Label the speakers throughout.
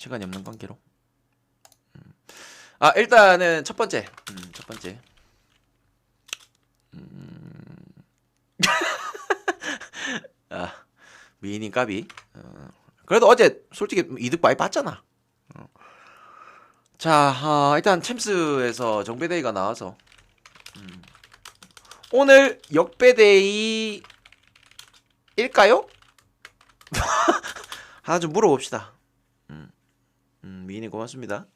Speaker 1: 시간이 없는 관계로. 아 일단은 첫 번째. 첫 번째. 아 미니 까비. 그래도 어제 솔직히 이득 많이 봤잖아. 자 일단 챔스에서 정배데이가 나와서 오늘 역배데이일까요? 하나 좀 물어봅시다. 미니 고맙습니다.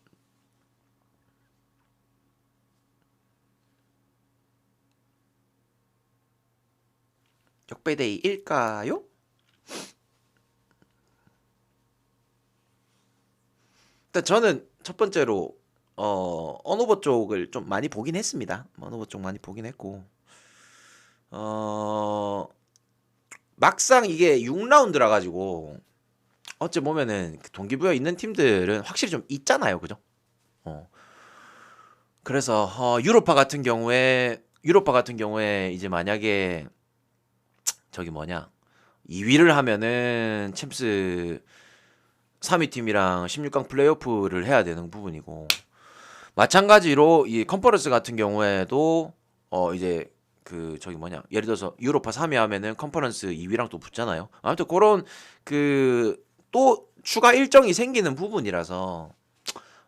Speaker 1: 역배데이일까요? 일단 저는 첫 번째로 언오버 쪽을 좀 많이 보긴 했습니다. 언오버 쪽 많이 보긴 했고 막상 이게 6라운드라 가지고 어째 보면은 그 동기부여 있는 팀들은 확실히 좀 있잖아요, 그죠? 그래서 유로파 같은 경우에 이제 만약에 저기 뭐냐 2위를 하면은 챔스 3위 팀이랑 16강 플레이오프를 해야 되는 부분이고 마찬가지로 이 컨퍼런스 같은 경우에도 이제 그 저기 뭐냐 예를 들어서 유로파 3위 하면은 컨퍼런스 2위랑 또 붙잖아요. 아무튼 그런 그 또 추가 일정이 생기는 부분이라서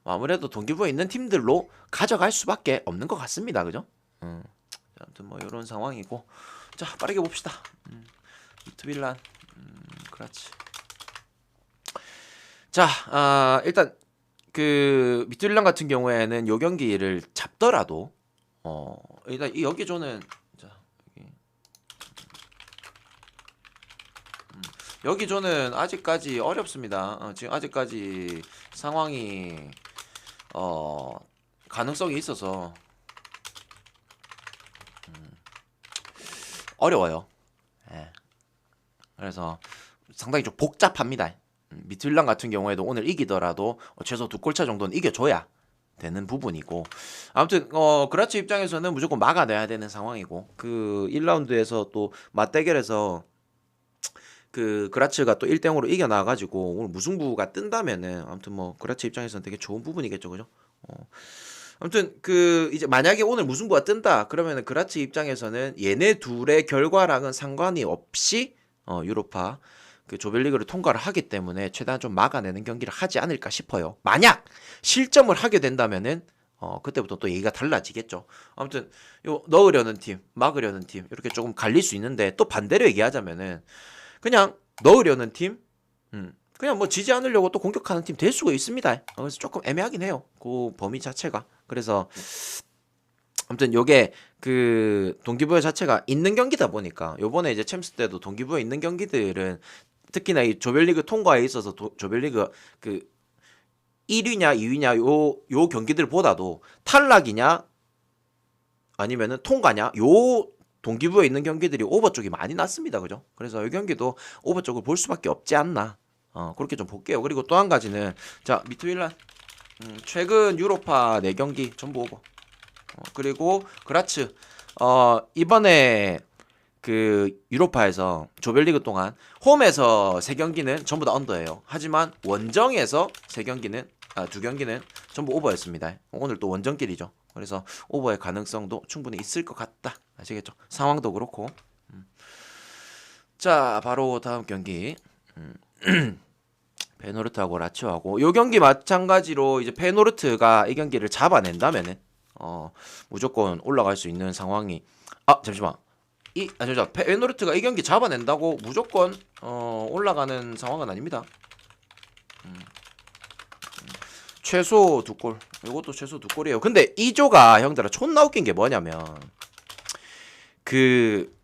Speaker 1: 아무래도 동기부여 있는 팀들로 가져갈 수밖에 없는 것 같습니다. 그죠? 아무튼 뭐 이런 상황이고 자 빠르게 봅시다. 미트빌란 그렇지. 자 일단 그 미트빌란 같은 경우에는 요 경기를 잡더라도 일단 이 여기조는 자 여기조는 아직까지 어렵습니다. 지금 아직까지 상황이 가능성이 있어서 어려워요. 예. 그래서 상당히 좀 복잡합니다. 미틀란 같은 경우에도 오늘 이기더라도 최소 2골차 정도는 이겨줘야 되는 부분이고 아무튼 그라치 입장에서는 무조건 막아내야 되는 상황이고 그 1라운드에서 또 맞대결에서 그 그라츠가 또 1대0으로 이겨나가지고 오늘 무승부가 뜬다면은 아무튼 뭐 그라치 입장에서는 되게 좋은 부분이겠죠, 그죠? 아무튼 그 이제 만약에 오늘 무승부가 뜬다 그러면은 그라치 입장에서는 얘네 둘의 결과랑은 상관이 없이 유로파 그 조별리그를 통과를 하기 때문에 최대한 좀 막아내는 경기를 하지 않을까 싶어요. 만약 실점을 하게 된다면은 그때부터 또 얘기가 달라지겠죠. 아무튼 요 넣으려는 팀, 막으려는 팀 이렇게 조금 갈릴 수 있는데 또 반대로 얘기하자면은 그냥 넣으려는 팀, 그냥 뭐 지지 않으려고 또 공격하는 팀 될 수가 있습니다. 그래서 조금 애매하긴 해요. 그 범위 자체가. 그래서 아무튼 요게 그 동기부여 자체가 있는 경기다 보니까 요번에 이제 챔스 때도 동기부여 있는 경기들은 특히나 이 조별리그 통과에 있어서 조별리그 그 1위냐 2위냐 요 경기들보다도 탈락이냐 아니면은 통과냐 요 동기부여 있는 경기들이 오버 쪽이 많이 났습니다. 그죠? 그래서 이 경기도 오버 쪽을 볼 수밖에 없지 않나. 그렇게 좀 볼게요. 그리고 또 한 가지는 자 미트윌란 최근 유로파 4경기 전부 오버. 그리고 그라츠 이번에 그 유로파에서 조별리그 동안 홈에서 3경기는 전부 다 언더예요. 하지만 원정에서 3경기는 2경기는 전부 오버였습니다. 오늘 또 원정길이죠. 그래서 오버의 가능성도 충분히 있을 것 같다. 아시겠죠? 상황도 그렇고. 자, 바로 다음 경기. 페노르트하고 라치오하고 요 경기 마찬가지로 이제 페노르트가 이 경기를 잡아낸다면은 무조건 올라갈 수 있는 상황이 잠시만. 잠시만. 페노르트가 이 경기 잡아낸다고 무조건 올라가는 상황은 아닙니다. 최소 2골. 이것도 최소 2골이에요. 근데 이 조가 형들아 존나 웃긴 게 뭐냐면 그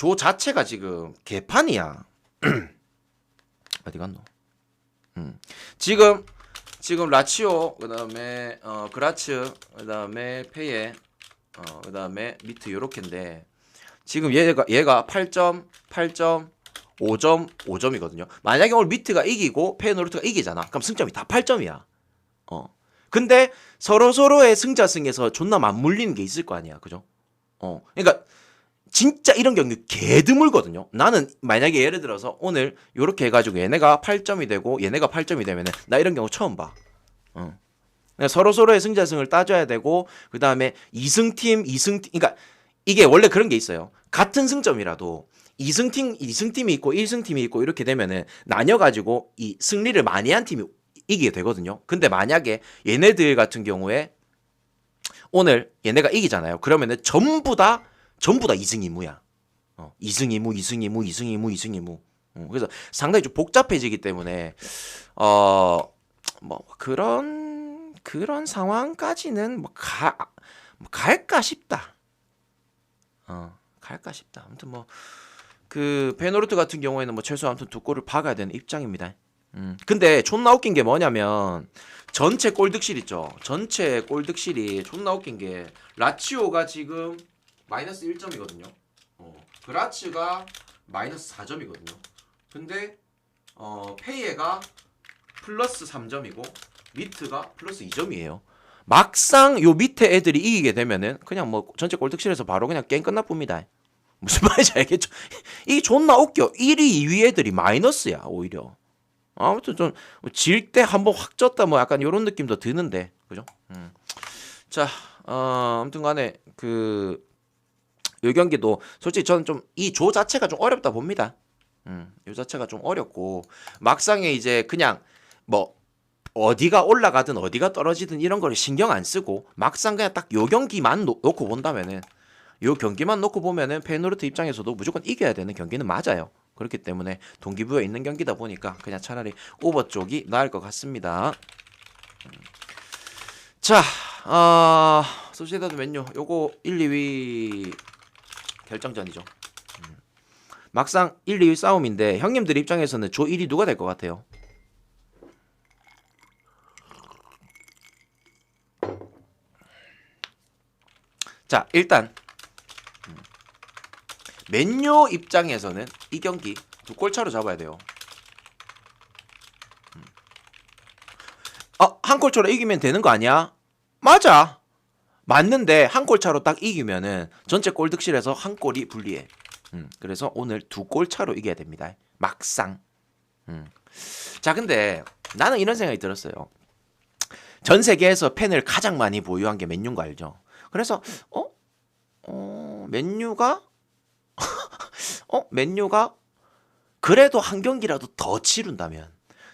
Speaker 1: 조 자체가 지금 개판이야. 어디 갔노? 지금 라치오 그다음에 그라츠 그다음에 페예 그다음에 미트 요렇게인데 지금 얘가 8점 8점 5점 5점이거든요. 만약에 오늘 미트가 이기고 페노르트가 이기잖아. 그럼 승점이 다 8점이야. 근데 서로의 승자승에서 존나 맞물리는 게 있을 거 아니야. 그죠? 그러니까 진짜 이런 경기 개 드물거든요. 나는 만약에 예를 들어서 오늘 요렇게 해가지고 얘네가 8점이 되고 얘네가 8점이 되면은 나 이런 경우 처음 봐. 서로 서로의 승자승을 따져야 되고 그 다음에 2승팀 그러니까 이게 원래 그런 게 있어요. 같은 승점이라도 2승팀이 있고 1승팀이 있고 이렇게 되면은 나뉘어가지고 이 승리를 많이 한 팀이 이기게 되거든요. 근데 만약에 얘네들 같은 경우에 오늘 얘네가 이기잖아요. 그러면은 전부 다 2승 2무야. 2승 2무, 2승 2무, 2승 2무, 2승 2무. 그래서 상당히 좀 복잡해지기 때문에 뭐 그런 상황까지는 갈까 싶다. 갈까 싶다. 아무튼 뭐 그 페노르트 같은 경우에는 뭐 최소 아무튼 2골을 박아야 되는 입장입니다. 근데 존나 웃긴 게 뭐냐면 전체 골득실 있죠. 전체 골득실이 존나 웃긴 게 라치오가 지금 마이너스 1점이거든요. 그라츠가 마이너스 4점이거든요. 근데 페이에가 플러스 3점이고 미트가 플러스 2점이에요. 막상 요 밑에 애들이 이기게 되면은 그냥 뭐 전체 골득실에서 바로 그냥 게임 끝나봅니다. 무슨 말인지 알겠죠? 이게 존나 웃겨. 1위, 2위 애들이 마이너스야 오히려. 아무튼 좀 질 때 한번 확 졌다 뭐 약간 이런 느낌도 드는데 그죠? 자, 아무튼 간에 요 경기도 솔직히 저는 좀 이 조 자체가 좀 어렵다 봅니다. 요 자체가 좀 어렵고 막상에 이제 그냥 뭐 어디가 올라가든 어디가 떨어지든 이런 거를 신경 안 쓰고 막상 그냥 딱 요 경기만 놓고 본다면은 요 경기만 놓고 보면은 페노르트 입장에서도 무조건 이겨야 되는 경기는 맞아요. 그렇기 때문에 동기부여에 있는 경기다 보니까 그냥 차라리 오버 쪽이 나을 것 같습니다. 자, 소시에다드 맨유 요거 1, 2위 결정전이죠. 막상 1, 2위 싸움인데 형님들 입장에서는 조 1위 누가 될 것 같아요? 자, 일단 맨유 입장에서는 이 경기 2골 차로 잡아야 돼요. 한 골 차로 이기면 되는 거 아니야? 맞아. 맞는데 한 골 차로 딱 이기면은 전체 골득실에서 한 골이 불리해. 그래서 오늘 2골 차로 이겨야 됩니다. 막상. 자, 근데 나는 이런 생각이 들었어요. 전 세계에서 팬을 가장 많이 보유한 게 맨유인 거 알죠? 그래서 맨유가 그래도 한 경기라도 더 치른다면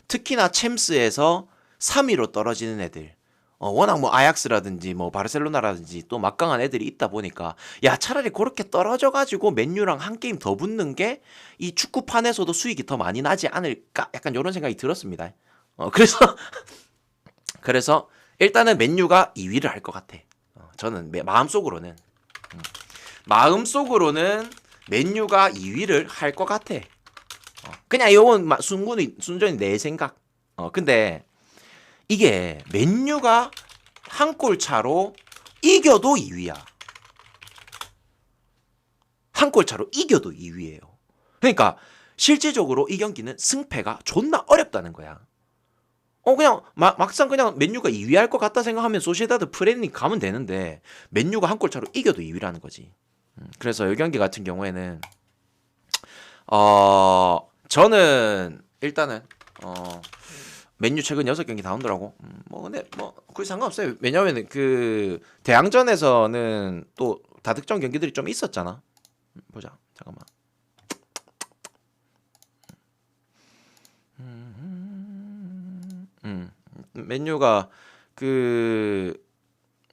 Speaker 1: 특히나 챔스에서 3위로 떨어지는 애들 워낙 뭐 아약스라든지 뭐 바르셀로나라든지 또 막강한 애들이 있다 보니까 야 차라리 그렇게 떨어져가지고 맨유랑 한 게임 더 붙는 게 이 축구판에서도 수익이 더 많이 나지 않을까 약간 이런 생각이 들었습니다. 그래서 일단은 맨유가 2위를 할 것 같아. 저는 마음속으로는 맨유가 2위를 할 것 같아. 그냥 이건 순전히 내 생각. 근데 이게 맨유가 한 골 차로 이겨도 2위야. 한 골 차로 이겨도 2위예요. 그러니까 실질적으로 이 경기는 승패가 존나 어렵다는 거야. 그냥 막상 그냥 맨유가 2위 할 것 같다 생각하면 소시에다드 프레닝 가면 되는데 맨유가 한 골 차로 이겨도 2위라는 거지. 그래서 이 경기 같은 경우에는 저는 일단은 맨유 최근 6경기 다 온더라고. 근데 그게 상관없어요. 왜냐면은 그 대항전에서는 또 다득점 경기들이 좀 있었잖아. 보자. 잠깐만. 맨유가 그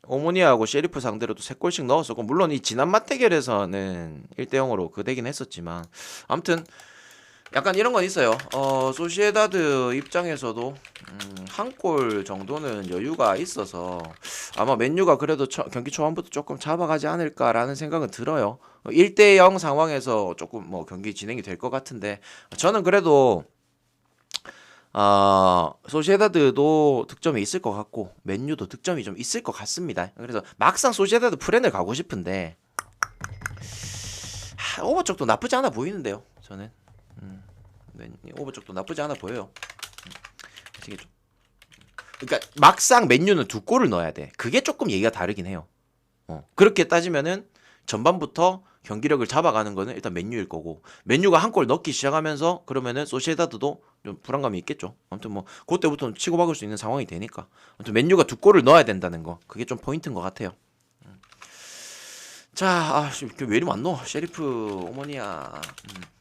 Speaker 1: 오모니아하고 셰리프 상대로도 3골씩 넣었었고 물론 이 지난 맞대결에서는 1대0으로 그대긴 했었지만 아무튼 약간 이런 건 있어요. 소시에다드 입장에서도 한 골 정도는 여유가 있어서 아마 맨유가 그래도 경기 초반부터 조금 잡아가지 않을까라는 생각은 들어요. 1대0 상황에서 조금 뭐 경기 진행이 될 것 같은데 저는 그래도 소시에다드도 득점이 있을 것 같고 맨유도 득점이 좀 있을 것 같습니다. 그래서 막상 소시에다드 프렌을 가고 싶은데 오버 쪽도 나쁘지 않아 보이는데요. 저는 오버 쪽도 나쁘지 않아 보여요. 아시겠죠? 그러니까 막상 맨유는 2골을 넣어야 돼. 그게 조금 얘기가 다르긴 해요. 그렇게 따지면은 전반부터 경기력을 잡아가는 거는 일단 맨유일 거고, 맨유가 한 골 넣기 시작하면서 그러면은 소시에다드도 좀 불안감이 있겠죠. 아무튼 뭐 그때부터는 치고박을 수 있는 상황이 되니까, 아무튼 맨유가 두 골을 넣어야 된다는 거, 그게 좀 포인트인 것 같아요. 자, 왜 이리 많노? 셰리프 오모니아.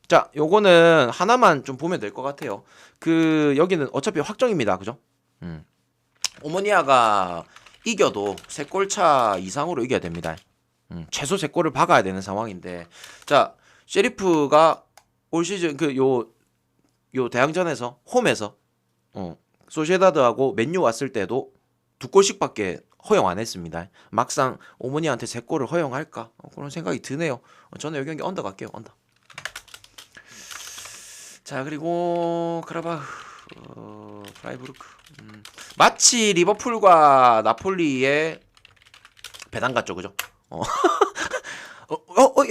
Speaker 1: 자, 요거는 하나만 좀 보면 될 것 같아요. 여기는 어차피 확정입니다. 그죠? 오모니아가 이겨도 3골 차 이상으로 이겨야 됩니다. 최소 3골을 박아야 되는 상황인데, 자, 셰리프가 올 시즌 요 대항전에서 홈에서 소시에다드하고 맨유 왔을 때도 2골씩밖에 허용 안 했습니다. 막상 오모니아한테 3골을 허용할까? 그런 생각이 드네요. 저는 여기 경기 언더 갈게요. 언더. 자, 그리고 크라바흐, 프라이부르크. 마치 리버풀과 나폴리의 배당 같죠, 그죠?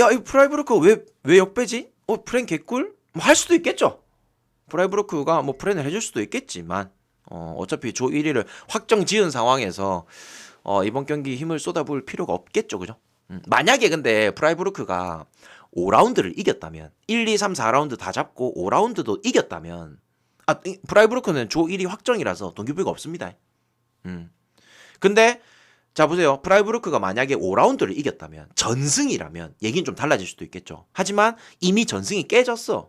Speaker 1: 야, 이 프라이부르크 왜 역배지? 프렌 개꿀? 뭐 할 수도 있겠죠. 프라이부르크가 뭐 프렌을 해줄 수도 있겠지만, 어차피 조 1위를 확정 지은 상황에서 이번 경기 힘을 쏟아부을 필요가 없겠죠, 그죠? 만약에 근데 프라이부르크가 5라운드를 이겼다면, 1, 2, 3, 4라운드 다 잡고 5라운드도 이겼다면, 프라이부르크는 조 1위 확정이라서 동기부여가 없습니다. 근데 자, 보세요. 프라이부르크가 만약에 5라운드를 이겼다면, 전승이라면 얘기는 좀 달라질 수도 있겠죠. 하지만 이미 전승이 깨졌어.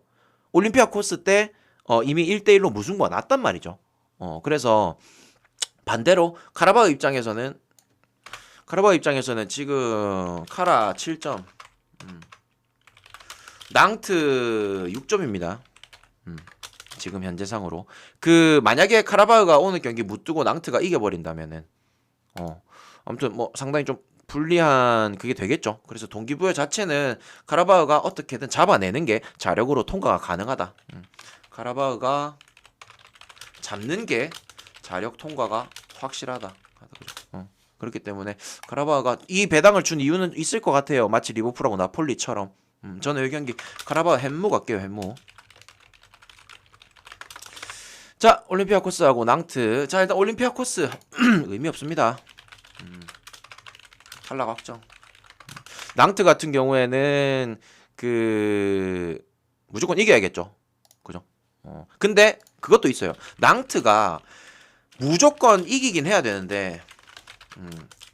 Speaker 1: 올림피아코스 때 이미 1대1로 무승부가 났단 말이죠. 그래서 반대로 카라바흐 입장에서는 지금 카라 7점, 낭트 6점입니다. 지금 현재상으로 만약에 카라바흐가 오늘 경기 무뜨고 낭트가 이겨버린다면은 아무튼 뭐 상당히 좀 불리한 그게 되겠죠. 그래서 동기부여 자체는 카라바흐가 어떻게든 잡아내는 게 자력으로 통과가 가능하다. 카라바흐가 잡는 게 자력 통과가 확실하다. 그렇기 때문에 카라바흐가 이 배당을 준 이유는 있을 것 같아요. 마치 리버풀하고 나폴리처럼. 저는 이 경기 카라바흐 햄무 갈게요. 햄무. 자, 올림피아코스하고 낭트. 자, 일단 올림피아코스 의미 없습니다. 탈락 확정. 낭트 같은 경우에는 무조건 이겨야겠죠. 그죠? 근데 그것도 있어요. 낭트가 무조건 이기긴 해야 되는데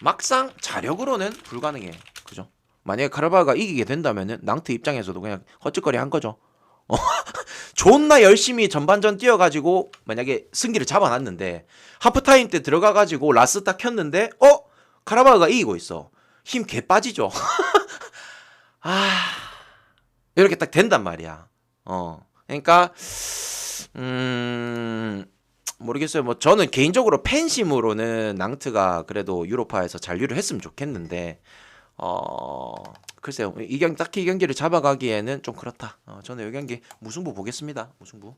Speaker 1: 막상 자력으로는 불가능해. 그죠? 만약에 카라바흐가 이기게 된다면은 낭트 입장에서도 그냥 헛짓거리 한 거죠. 존나 열심히 전반전 뛰어가지고 만약에 승기를 잡아놨는데 하프타임 때 들어가가지고 라스 딱 켰는데 카라바흐가 이기고 있어. 힘 개 빠지죠. 이렇게 딱 된단 말이야. 그러니까 모르겠어요. 뭐 저는 개인적으로 팬심으로는 낭트가 그래도 유로파에서 잔류를 했으면 좋겠는데 글쎄요. 딱히 이 경기를 잡아가기에는 좀 그렇다. 저는 이 경기 무승부 보겠습니다. 무승부.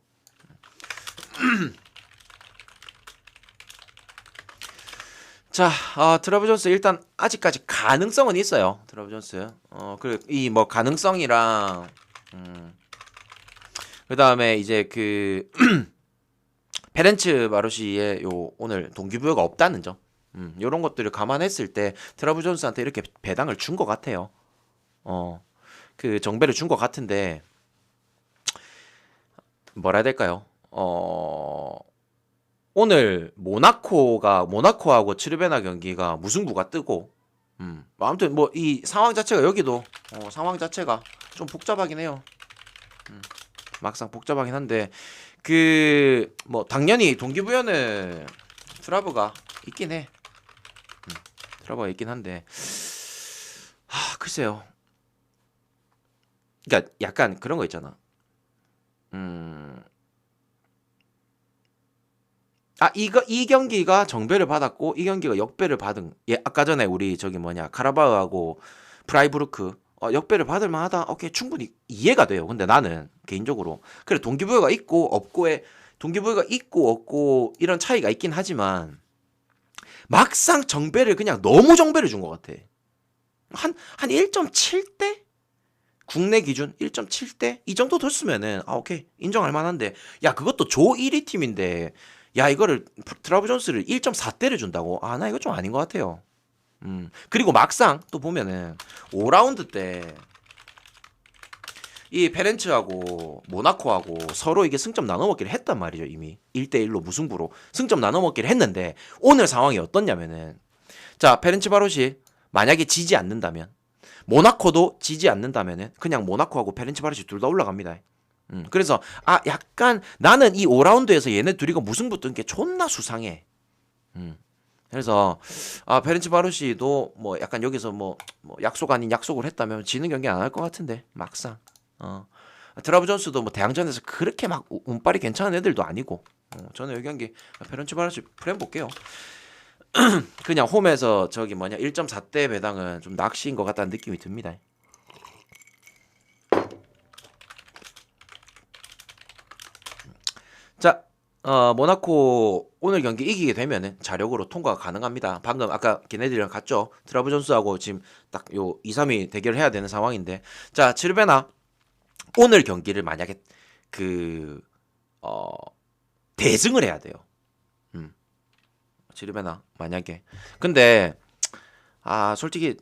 Speaker 1: 자, 트러블 존스 일단 아직까지 가능성은 있어요. 트러블 존스. 이 뭐 가능성이랑 그다음에 이제 페렌츠 마루시의 오늘 동기부여가 없다는 점. 요런 것들을 감안했을 때 트러블 존스한테 이렇게 배당을 준 것 같아요. 정배를 준 것 같은데 뭐라 해야 될까요? 오늘 모나코하고 츠르베나 경기가 무승부가 뜨고 아무튼 뭐 이 상황 자체가 여기도 상황 자체가 좀 복잡하긴 해요. 막상 복잡하긴 한데 뭐 당연히 동기부여는 트러블가 있긴 해. 트러블가 있긴 한데 글쎄요. 그러니까 약간 그런 거 있잖아. 이 경기가 정배를 받았고 이 경기가 역배를 받은. 아까 전에 우리 카라바흐하고 프라이부르크 역배를 받을 만하다. 오케이, 충분히 이해가 돼요. 근데 나는 개인적으로 그래, 동기부여가 있고 없고 이런 차이가 있긴 하지만 막상 정배를 그냥 너무 정배를 준 것 같아. 한 1.7대? 국내 기준 1.7대? 이 정도 뒀으면은 오케이, 인정할 만한데, 야, 그것도 조 1위 팀인데 야, 이거를 트러블 존스를 1.4대를 준다고? 나 이거 좀 아닌 것 같아요. 그리고 막상 또 보면은 5라운드 때 이 페렌츠하고 모나코하고 서로 이게 승점 나눠 먹기를 했단 말이죠. 이미 1대1로 무승부로 승점 나눠 먹기를 했는데 오늘 상황이 어떻냐면은 자, 페렌치바롯이 만약에 지지 않는다면 모나코도 지지 않는다면은 그냥 모나코하고 페렌치바롯이 둘 다 올라갑니다. 그래서 약간 나는 이 5라운드에서 얘네 둘이가 무승부 뜬 게 존나 수상해. 그래서 페렌치바롯이도 뭐 약간 여기서 뭐 약속 아닌 약속을 했다면 지는 경기 안 할 것 같은데 막상 트라브존스도 뭐 대항전에서 그렇게 막 운빨이 괜찮은 애들도 아니고 저는 이 경기 페렌치바롯이 프레임 볼게요. 그냥 홈에서 저기 1.4대 배당은 좀 낚시인 것 같다는 느낌이 듭니다. 자, 모나코 오늘 경기 이기게 되면은 자력으로 통과가 가능합니다. 방금 아까 걔네들이랑 같죠? 트라브존스하고 지금 딱 요 2, 3위 대결을 해야 되는 상황인데, 자, 칠베나 오늘 경기를 만약에 대승을 해야 돼요. 지르베나 만약에. 근데 솔직히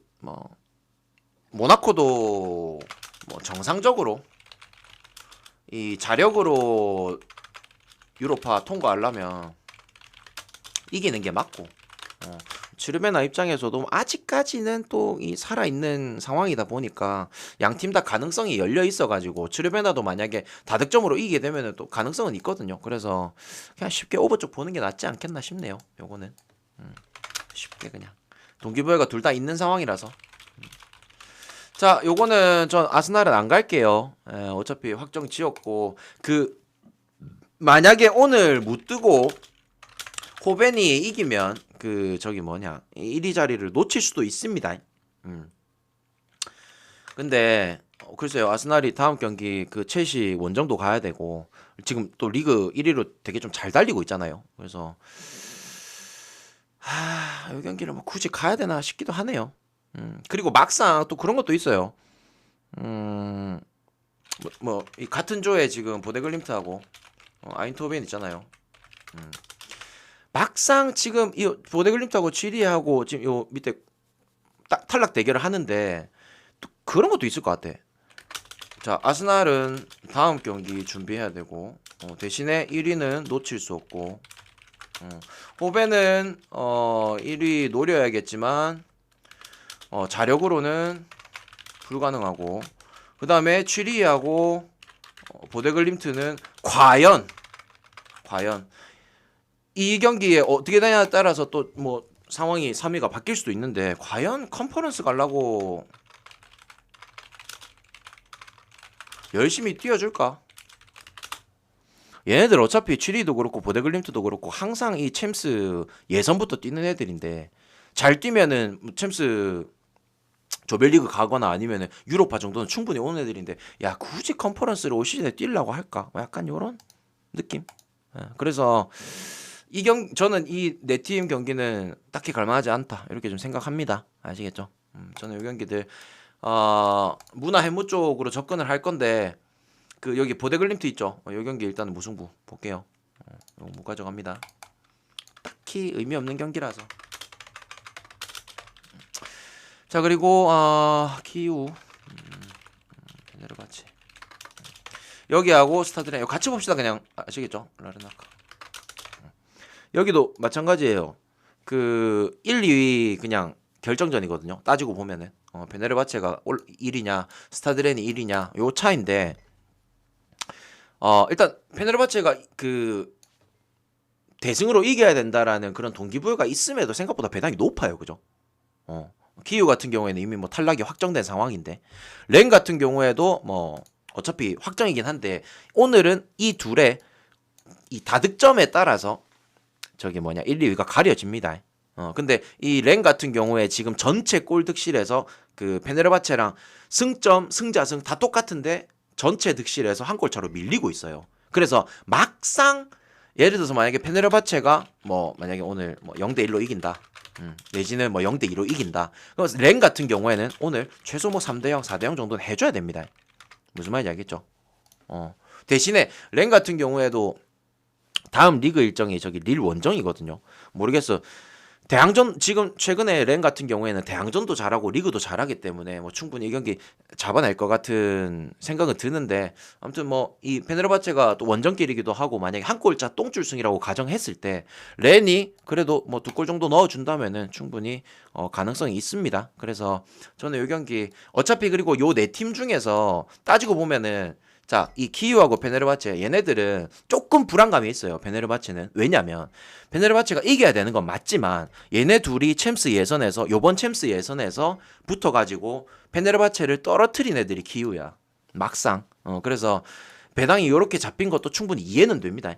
Speaker 1: 모나코도 정상적으로 이 자력으로 유로파 통과하려면 이기는 게 맞고, 지르베나 입장에서도 아직까지는 또 이 살아있는 상황이다 보니까 양 팀 다 가능성이 열려 있어가지고 지르베나도 만약에 다득점으로 이기게 되면 또 가능성은 있거든요. 그래서 그냥 쉽게 오버 쪽 보는 게 낫지 않겠나 싶네요. 요거는 쉽게 그냥 동기부여가 둘 다 있는 상황이라서. 자, 요거는 전 아스날은 안 갈게요. 어차피 확정 지었고, 만약에 오늘 못 뜨고 호벤이 이기면 1위 자리를 놓칠 수도 있습니다. 근데 글쎄요, 아스날이 다음 경기 첼시 원정도 가야 되고 지금 또 리그 1위로 되게 좀 잘 달리고 있잖아요. 그래서 이 경기를 굳이 가야 되나 싶기도 하네요. 그리고 막상 또 그런 것도 있어요. 이 같은 조에 지금 보데글림트하고 아인토벤 있잖아요. 막상 지금 이 보데글림트하고 취리하고 지금 요 밑에 탈락 대결을 하는데 또 그런 것도 있을 것 같아. 자, 아스날은 다음 경기 준비해야 되고 대신에 1위는 놓칠 수 없고, 호벤은 1위 노려야겠지만 자력으로는 불가능하고, 그 다음에 취리하고 보데글림트는 과연 이 경기에 어떻게 되냐에 따라서 또 상황이 3위가 바뀔 수도 있는데, 과연 컨퍼런스 가려고 열심히 뛰어줄까? 얘네들 어차피 취리도 그렇고 보데글림트도 그렇고 항상 이 챔스 예선부터 뛰는 애들인데, 잘 뛰면은 챔스 조별리그 가거나 아니면은 유로파 정도는 충분히 오는 애들인데, 야, 굳이 컨퍼런스를 올 시즌에 뛰려고 할까? 약간 요런 느낌. 그래서 저는 이 네 팀 경기는 딱히 갈만하지 않다, 이렇게 좀 생각합니다. 아시겠죠? 저는 이 경기들 무나 해무 쪽으로 접근을 할 건데, 여기 보데글림트 있죠? 이 경기 일단은 무승부 볼게요. 이거 못 가져갑니다. 딱히 의미 없는 경기라서. 자, 그리고 키우 내려가지. 여기하고 스타드레 같이 봅시다. 그냥 아시겠죠? 라르나카. 여기도 마찬가지예요. 1, 2위 그냥 결정전이거든요. 따지고 보면은 베네르바체가 1위냐 스타드렌이 1위냐 요 차인데, 일단 페네르바체가 대승으로 이겨야 된다라는 그런 동기부여가 있음에도 생각보다 배당이 높아요. 그죠? 키우 같은 경우에는 이미 탈락이 확정된 상황인데, 렌 같은 경우에도 어차피 확정이긴 한데, 오늘은 이 둘의 이 다득점에 따라서 1, 2위가 가려집니다. 근데 이 렌 같은 경우에 지금 전체 골 득실에서 페네르바체랑 승점, 승자승 다 똑같은데 전체 득실에서 한 골 차로 밀리고 있어요. 그래서 막상 예를 들어서 만약에 페네르바체가 만약에 오늘 0대1로 이긴다. 내지는 0대2로 이긴다. 그럼 렌 같은 경우에는 오늘 최소 3대0, 4대0 정도는 해줘야 됩니다. 무슨 말인지 알겠죠? 대신에 렌 같은 경우에도 다음 리그 일정이 릴 원정이거든요. 모르겠어. 대항전 지금 최근에 렌 같은 경우에는 대항전도 잘하고 리그도 잘하기 때문에 뭐 충분히 이 경기 잡아낼 것 같은 생각은 드는데 아무튼 뭐 이 페네르바체가 또 원정길이기도 하고 만약에 한 골차 똥줄승이라고 가정했을 때 렌이 그래도 뭐 두 골 정도 넣어준다면은 충분히 가능성이 있습니다. 그래서 저는 이 경기 어차피 그리고 요 네 팀 중에서 따지고 보면은 자, 이 키유하고 페네르바체 얘네들은 조금 불안감이 있어요. 페네르바체는 왜냐면 페네르바체가 이겨야 되는 건 맞지만 얘네 둘이 챔스 예선에서 요번 챔스 예선에서 붙어가지고 페네르바체를 떨어뜨린 애들이 키유야. 막상. 그래서 배당이 이렇게 잡힌 것도 충분히 이해는 됩니다.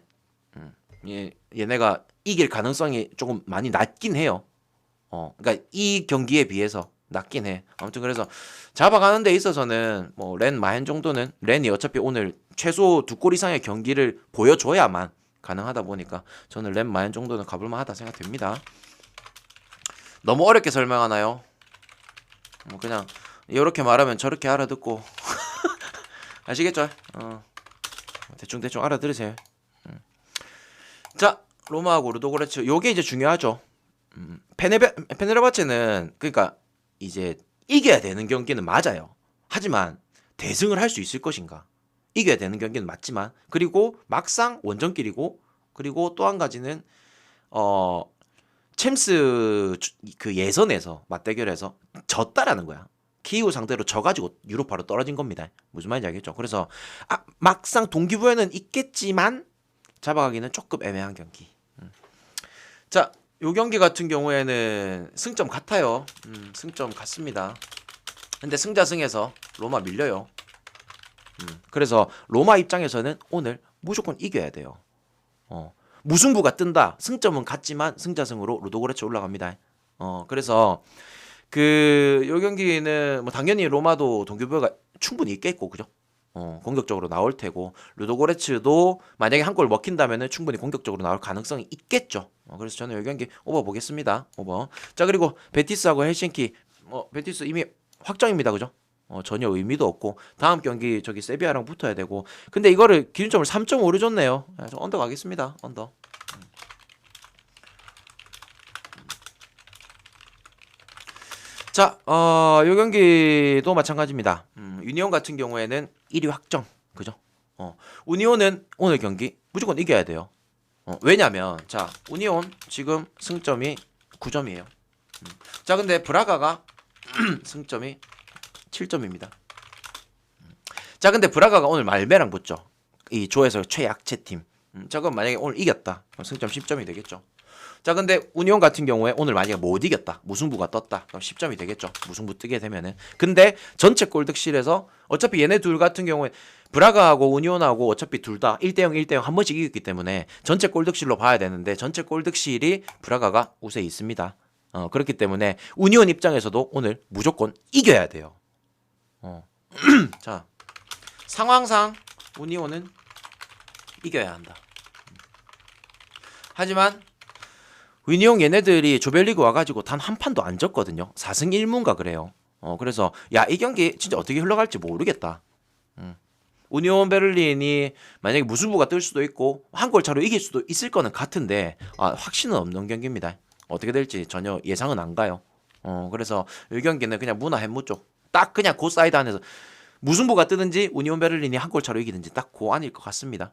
Speaker 1: 얘네가 이길 가능성이 조금 많이 낮긴 해요. 그러니까 이 경기에 비해서 낮긴 해. 아무튼 그래서 잡아가는 데 있어서는 뭐 렌 마헨 정도는 렌이 어차피 오늘 최소 두 골 이상의 경기를 보여줘야만 가능하다 보니까 저는 렌 마헨 정도는 가볼만하다 생각됩니다. 너무 어렵게 설명하나요? 뭐 그냥 이렇게 말하면 저렇게 알아듣고 아시겠죠? 대충 알아들으세요. 자, 로마하고 루도고레츠 요게 이제 중요하죠. 페네르바체는 그러니까 이제 이겨야 되는 경기는 맞아요. 하지만 대승을 할 수 있을 것인가? 이겨야 되는 경기는 맞지만 그리고 막상 원정길이고 그리고 또 한 가지는 챔스 그 예선에서 맞대결에서 졌다라는 거야. 키이우 상대로 져가지고 유로파로 떨어진 겁니다. 무슨 말인지 알겠죠? 그래서 막상 동기부여는 있겠지만 잡아가기는 조금 애매한 경기. 자, 요 경기 같은 경우에는 승점 같아요. 승점 같습니다. 근데 승자승에서 로마 밀려요. 그래서 로마 입장에서는 오늘 무조건 이겨야 돼요. 무승부가 뜬다. 승점은 같지만 승자승으로 루도고레츠 올라갑니다. 그래서 요 경기는 뭐 당연히 로마도 동기부여가 충분히 있겠고, 그죠? 공격적으로 나올 테고 루도고레츠도 만약에 한 골 먹힌다면은 충분히 공격적으로 나올 가능성이 있겠죠. 그래서 저는 이 경기 오버 보겠습니다. 오버. 자, 그리고 베티스하고 헬싱키 베티스 이미 확정입니다. 그죠? 전혀 의미도 없고 다음 경기 저기 세비야랑 붙어야 되고 근데 이거를 기준점을 3.5로 줬네요. 저 언더 가겠습니다. 언더. 자, 요 경기도 마찬가지입니다. 유니온 같은 경우에는 1위 확정. 그죠? 우니온은 오늘 경기 무조건 이겨야 돼요. 왜냐면 자, 우니온 지금 승점이 9점이에요. 자, 근데 브라가가 승점이 7점입니다. 자, 근데 브라가가 오늘 말메랑 붙죠. 이 조에서 최약체 팀. 자, 그럼 만약에 오늘 이겼다. 그럼 승점 10점이 되겠죠. 자, 근데 우니온 같은 경우에 오늘 만약에 못 이겼다. 무승부가 떴다. 그럼 10점이 되겠죠. 무승부 뜨게 되면은. 근데 전체 골득실에서 어차피 얘네 둘 같은 경우에 브라가하고 우니온하고 어차피 둘 다 1대0, 1대0 한 번씩 이겼기 때문에 전체 골득실로 봐야 되는데 전체 골득실이 브라가가 우세에 있습니다. 그렇기 때문에 우니온 입장에서도 오늘 무조건 이겨야 돼요. 자, 상황상 우니온은 이겨야 한다. 하지만 위니온 얘네들이 조별리그 와가지고 단 한 판도 안 졌거든요. 4승 1무인가 그래요. 그래서 야, 이 경기 진짜 어떻게 흘러갈지 모르겠다. 우니온 베를린이 만약에 무승부가 뜰 수도 있고 한 골 차로 이길 수도 있을 거는 같은데 확신은 없는 경기입니다. 어떻게 될지 전혀 예상은 안 가요. 그래서 이 경기는 그냥 무나 햄무 쪽 딱 그냥 그 사이드 안에서 무승부가 뜨든지 우니온 베를린이 한 골 차로 이기든지 딱 그 안일 것 같습니다.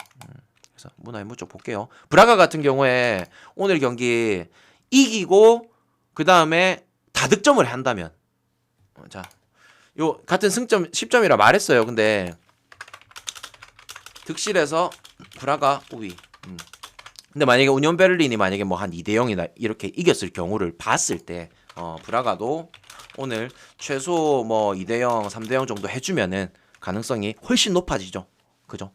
Speaker 1: 그래서 무나 햄무 쪽 볼게요. 브라가 같은 경우에 오늘 경기 이기고 그 다음에 다득점을 한다면 자, 요 같은 승점 10점이라 말했어요. 근데 득실에서 브라가 우위. 근데 만약에 우니온 베를린이 만약에 뭐 한 2대0이나 이렇게 이겼을 경우를 봤을 때 브라가도 오늘 최소 뭐 2대0, 3대0 정도 해주면은 가능성이 훨씬 높아지죠. 그죠?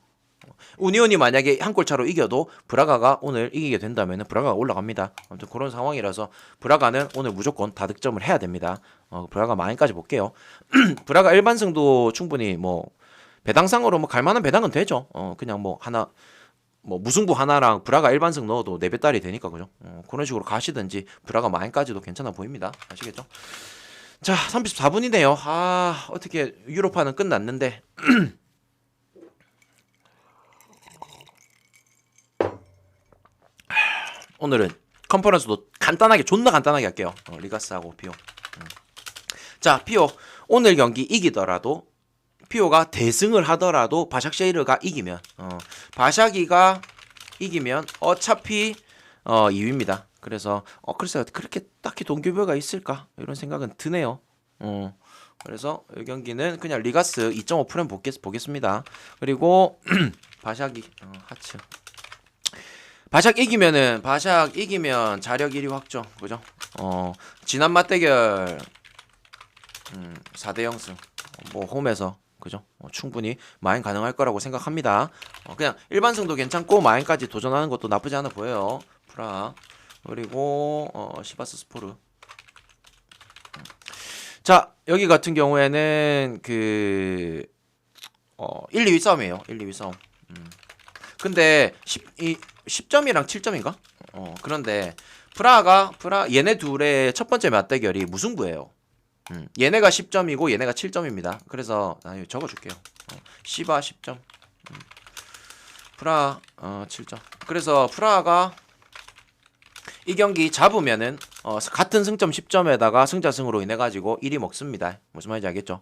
Speaker 1: 우니온이 만약에 한 골 차로 이겨도 브라가가 오늘 이기게 된다면 브라가가 올라갑니다. 아무튼 그런 상황이라서 브라가는 오늘 무조건 다득점을 해야 됩니다. 브라가 마인까지 볼게요. 브라가 일반승도 충분히 뭐 배당상으로 뭐 갈만한 배당은 되죠. 그냥 뭐 하나 뭐 무승부 하나랑 브라가 일반승 넣어도 4배딸이 되니까 그죠. 그런 식으로 가시든지 브라가 마인까지도 괜찮아 보입니다. 아시겠죠? 자, 34분이네요. 어떻게 유로파는 끝났는데 오늘은 컨퍼런스도 간단하게 존나 간단하게 할게요. 리가스하고 피오. 자, 피오 오늘 경기 이기더라도 피오가 대승을 하더라도 바샥쉐이르가 이기면 바샥이가 이기면 어차피 2위입니다. 그래서 글쎄요 그렇게 딱히 동기부여가 있을까 이런 생각은 드네요. 그래서 이 경기는 그냥 리가스 2.5 프레임 보겠습니다. 그리고 바샥이 하츠 바샥 이기면 자력 1위 확정 그죠? 지난 맞대결 4대 0승 뭐 홈에서 그죠? 충분히 마인 가능할 거라고 생각합니다. 그냥 일반승도 괜찮고 마인까지 도전하는 것도 나쁘지 않아 보여요. 프라 그리고 시바스 스포르. 자 여기 같은 경우에는 그 1, 2위 싸움이에요. 1, 2위 싸움. 근데 10점이랑 7점인가? 그런데 프라 얘네 둘의 첫 번째 맞대결이 무승부예요. 얘네가 10점이고 얘네가 7점입니다. 그래서 이거 적어줄게요. 시바 10점, 프라 7점. 그래서 프라가 이 경기 잡으면은 같은 승점 10점에다가 승자승으로 인해 가지고 1위 먹습니다. 무슨 말인지 알겠죠?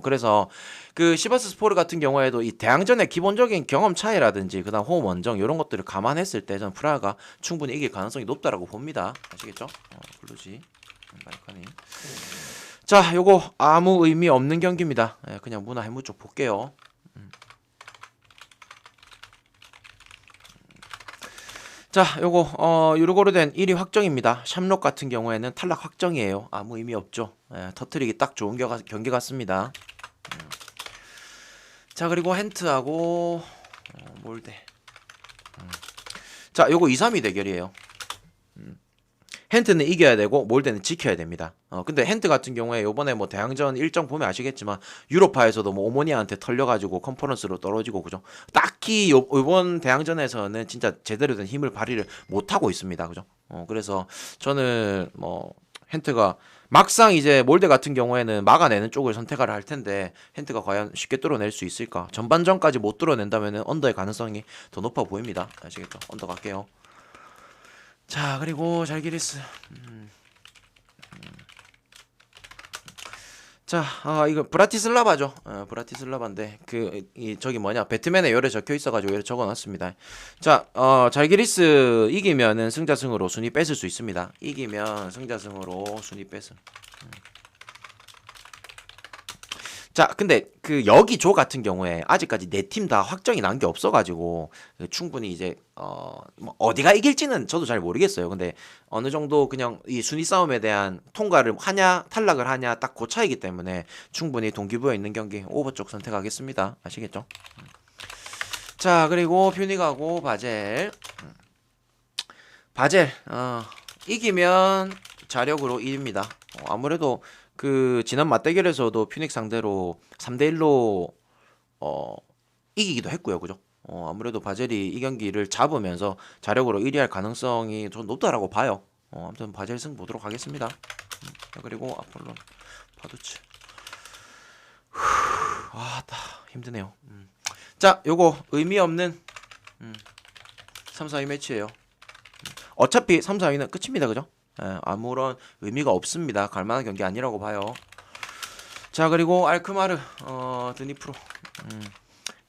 Speaker 1: 그래서 그 시바스 스포르 같은 경우에도 이 대항전의 기본적인 경험 차이라든지 그다음 호흡 원정 이런 것들을 감안했을 때 저는 프라가 충분히 이길 가능성이 높다라고 봅니다. 아시겠죠? 블루지 마이카니. 자, 요거 아무 의미 없는 경기입니다. 그냥 문화 해무 쪽 볼게요. 자, 요거 유르고르덴 1위 확정입니다. 샴록 같은 경우에는 탈락 확정이에요. 아무 의미 없죠. 터트리기 딱 좋은 경기 같습니다. 자, 그리고 헨트하고 몰데. 자, 요거 2, 3위 대결이에요. 헨트는 이겨야 되고 몰데는 지켜야 됩니다. 근데 헨트 같은 경우에 요번에 뭐 대항전 일정 보면 아시겠지만 유로파에서도 뭐 오모니아한테 털려가지고 컨퍼런스로 떨어지고 그죠? 딱히 요번 대항전에서는 진짜 제대로 된 힘을 발휘를 못하고 있습니다. 그죠? 그래서 저는 뭐 헨트가 막상 이제 몰데 같은 경우에는 막아내는 쪽을 선택을 할 텐데 헨트가 과연 쉽게 뚫어낼 수 있을까? 전반전까지 못 뚫어낸다면은 언더의 가능성이 더 높아 보입니다. 아시겠죠? 언더 갈게요. 자 그리고 잘기리스 자 이거 브라티슬라바죠. 브라티슬라바인데 저기 뭐냐 배트맨의 열에 적혀 있어가지고 여기 적어놨습니다. 자 잘기리스 이기면은 승자승으로 순위 뺏을 수 있습니다. 이기면 승자승으로 순위 뺏음. 자 근데 그 여기 조 같은 경우에 아직까지 네 팀 다 확정이 난 게 없어가지고 충분히 이제 뭐 어디가 이길지는 저도 잘 모르겠어요. 근데 어느 정도 그냥 이 순위 싸움에 대한 통과를 하냐 탈락을 하냐 딱 그 차이기 때문에 충분히 동기부여 있는 경기 오버 쪽 선택하겠습니다. 아시겠죠? 자 그리고 퓨닉하고 바젤 이기면 자력으로 1입니다. 아무래도 그 지난 맞대결에서도 퓨닉 상대로 3대1로 이기기도 했고요. 그죠? 아무래도 바젤이 이 경기를 잡으면서 자력으로 1위 할 가능성이 좀 높다라고 봐요. 아무튼 바젤 승 보도록 하겠습니다. 그리고 아폴론 파두츠. 다 힘드네요. 자, 요거 의미 없는 3, 4위 매치예요. 어차피 3, 4위는 끝입니다. 그죠? 아무런 의미가 없습니다. 갈만한 경기 아니라고 봐요. 자 그리고 알크마르 드니 프로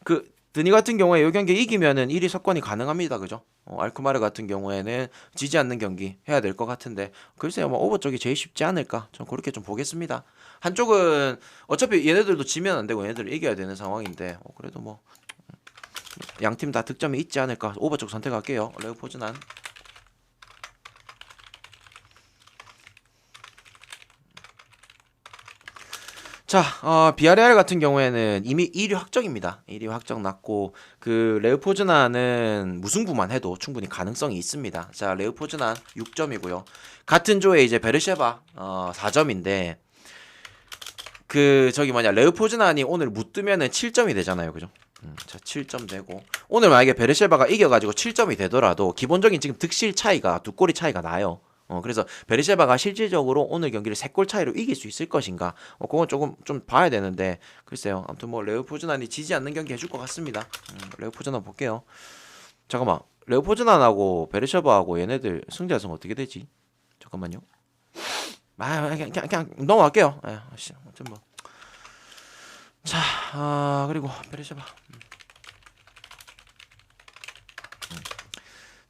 Speaker 1: 그 드니 같은 경우에 이 경기 이기면은 1위 석권이 가능합니다. 그죠? 알크마르 같은 경우에는 지지 않는 경기 해야 될 것 같은데 글쎄요 뭐 오버 쪽이 제일 쉽지 않을까 전 그렇게 좀 보겠습니다. 한쪽은 어차피 얘네들도 지면 안 되고 얘네들을 이겨야 되는 상황인데 그래도 뭐 양팀 다 득점이 있지 않을까 오버 쪽 선택할게요. 레오포즈난 자, 비아레알 같은 경우에는 이미 1위 확정입니다. 1위 확정 났고 그 레오포즈나는 무승부만 해도 충분히 가능성이 있습니다. 자, 레오포즈난 6점이고요. 같은 조에 이제 베르셰바 4점인데 그 저기 뭐냐 레오포즈난이 오늘 못 뜨면은 7점이 되잖아요. 그죠? 자, 7점 되고 오늘 만약에 베르셰바가 이겨가지고 7점이 되더라도 기본적인 지금 득실 차이가 두 골이 차이가 나요. 그래서 베르셰바가 실질적으로 오늘 경기를 3골 차이로 이길 수 있을 것인가? 그건 조금 좀 봐야 되는데 글쎄요. 아무튼 뭐 레오포즈난이 지지 않는 경기 해줄 것 같습니다. 레오포즈난 볼게요. 잠깐만 레오포즈난하고 베르셔바하고 얘네들 승자승 어떻게 되지? 잠깐만요. 그냥 넘어갈게요. 아무튼 뭐. 자, 그리고 베르셔바.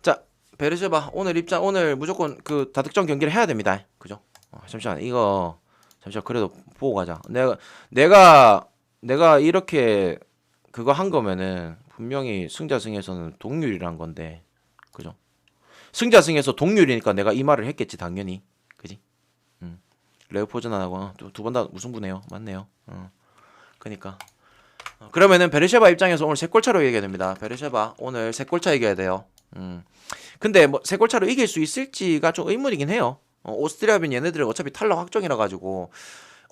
Speaker 1: 자, 베르셔바 오늘 입장 오늘 무조건 그 다득점 경기를 해야 됩니다. 그죠? 잠시만 이거 잠시만 그래도 보고 가자. 내가 이렇게 그거 한 거면은 분명히 승자승에서는 동률이란 건데, 그죠? 승자승에서 동률이니까 내가 이 말을 했겠지 당연히, 그지? 레오포즈난하고 두 번 다 무승부네요, 맞네요. 그니까 그러면은 베르셰바 입장에서 오늘 3골차로 이겨야 됩니다. 베르셰바 오늘 3골차 이겨야 돼요. 근데 뭐 3골차로 이길 수 있을지가 좀 의문이긴 해요. 오스트리아빈 얘네들은 어차피 탈락 확정이라 가지고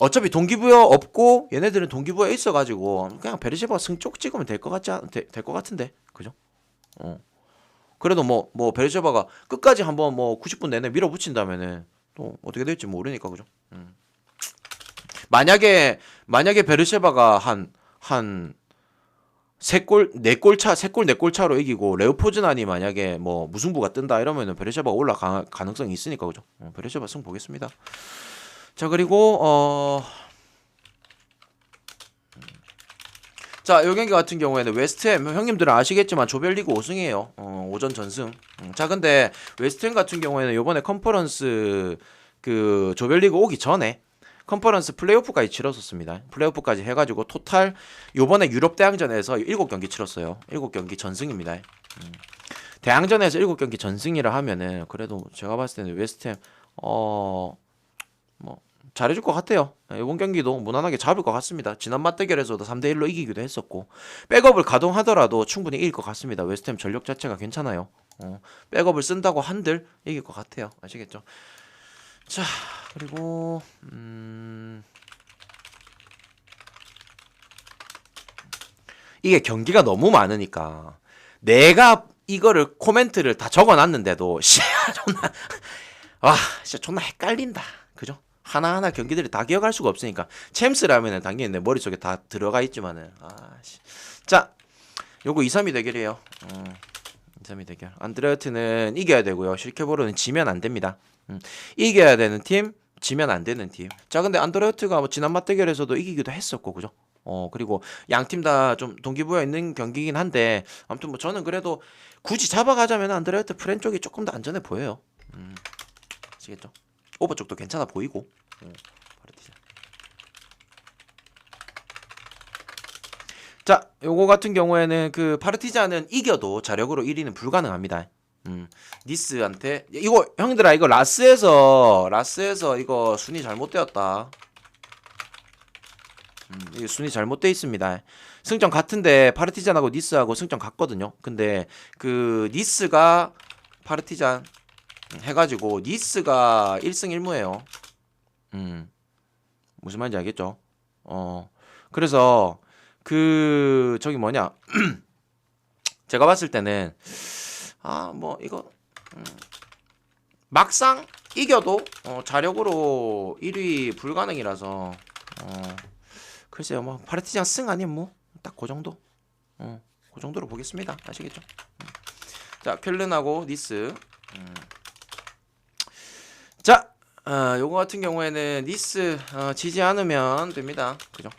Speaker 1: 어차피 동기부여 없고 얘네들은 동기부여 있어가지고 그냥 베르셰바 승쪽 찍으면 될 것 같은데, 그죠? 그래도 뭐 베르셰바가 끝까지 한번 뭐 90분 내내 밀어붙인다면은 또 어떻게 될지 모르니까, 그죠? 만약에 베르셰바가 한 3골 4골 차로 이기고 레오포즈난이 만약에 뭐 무승부가 뜬다 이러면은 베르셰바가 올라갈 가능성이 있으니까, 그죠? 베르셰바 승 보겠습니다. 자, 그리고 자, 요 경기 같은 경우에는 웨스트햄, 형님들은 아시겠지만 조별리그 5승이에요. 오전 전승. 자, 근데 웨스트햄 같은 경우에는 요번에 컨퍼런스 그 조별리그 오기 전에 컨퍼런스 플레이오프까지 치렀었습니다. 플레이오프까지 해가지고 토탈 요번에 유럽 대항전에서 7경기 치렀어요. 7경기 전승입니다. 대항전에서 7경기 전승이라 하면은 그래도 제가 봤을 때는 웨스트햄 뭐 잘해줄 것 같아요. 이번 경기도 무난하게 잡을 것 같습니다. 지난 맞대결에서도 3대1로 이기기도 했었고 백업을 가동하더라도 충분히 이길 것 같습니다. 웨스트햄 전력 자체가 괜찮아요. 백업을 쓴다고 한들 이길 것 같아요. 아시겠죠? 자, 그리고 이게 경기가 너무 많으니까 내가 이거를 코멘트를 다 적어놨는데도 진짜 존나 헷갈린다, 그죠? 하나하나 경기들이 다 기억할 수가 없으니까 챔스라면은 당연히 내 머릿속에 다 들어가 있지만은 자, 요거 2-3위 대결이에요. 2-3위 대결. 안드레어트는 이겨야 되고요. 실케보르는 지면 안 됩니다. 이겨야 되는 팀, 지면 안 되는 팀. 자, 근데 안드레어트가 뭐 지난 맞대결에서도 이기기도 했었고, 그죠? 그리고 양 팀 다 좀 동기부여 있는 경기긴 한데 아무튼 뭐 저는 그래도 굳이 잡아가자면 안드레어트 프렌 쪽이 조금 더 안전해 보여요. 아시겠죠? 오버 쪽도 괜찮아 보이고. 자, 요거 같은 경우에는 그 파르티잔은 이겨도 자력으로 1위는 불가능합니다. 니스한테 이거 형들아 이거 라스에서 이거 순위 잘못되었다. 이게 순위 잘못돼 있습니다. 승점 같은데 파르티잔하고 니스하고 승점 같거든요. 근데 그 니스가 파르티잔 해가지고 니스가 1승 1무예요. 무슨 말인지 알겠죠? 그래서 그 저기 뭐냐 제가 봤을 때는 뭐 이거 막상 이겨도 자력으로 1위 불가능이라서 글쎄요, 뭐 파르티잔 승 아니면 뭐 딱 그 정도, 그 정도로 보겠습니다. 아시겠죠? 자, 켈른하고 니스. 자, 요거 같은 경우에는 니스 지지 않으면 됩니다. 그죠?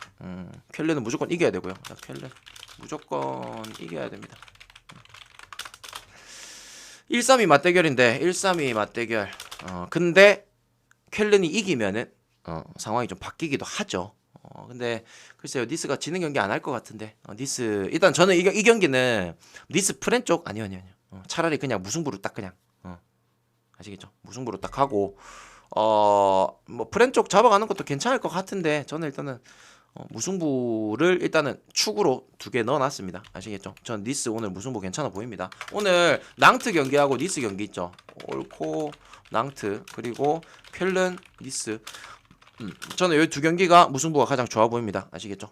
Speaker 1: 켈른은 무조건 이겨야 되고요. 자, 켈른 무조건 이겨야 됩니다. 1-3-2 맞대결인데 1-3-2 맞대결. 근데 켈른이 이기면은 상황이 좀 바뀌기도 하죠. 근데 글쎄요, 니스가 지는 경기 안 할 것 같은데 니스 일단 저는 이 경기는 니스 프렌 쪽 아니요. 차라리 그냥 무승부로 딱 그냥 아시겠죠? 무승부로 딱 하고 뭐 프렌 쪽 잡아가는 것도 괜찮을 것 같은데 저는 일단은 무승부를 일단은 축으로 2개 넣어놨습니다. 아시겠죠? 전 니스 오늘 무승부 괜찮아 보입니다. 오늘 낭트 경기하고 니스 경기 있죠. 올코 낭트 그리고 켈른 니스. 저는 이 2경기가 무승부가 가장 좋아 보입니다. 아시겠죠?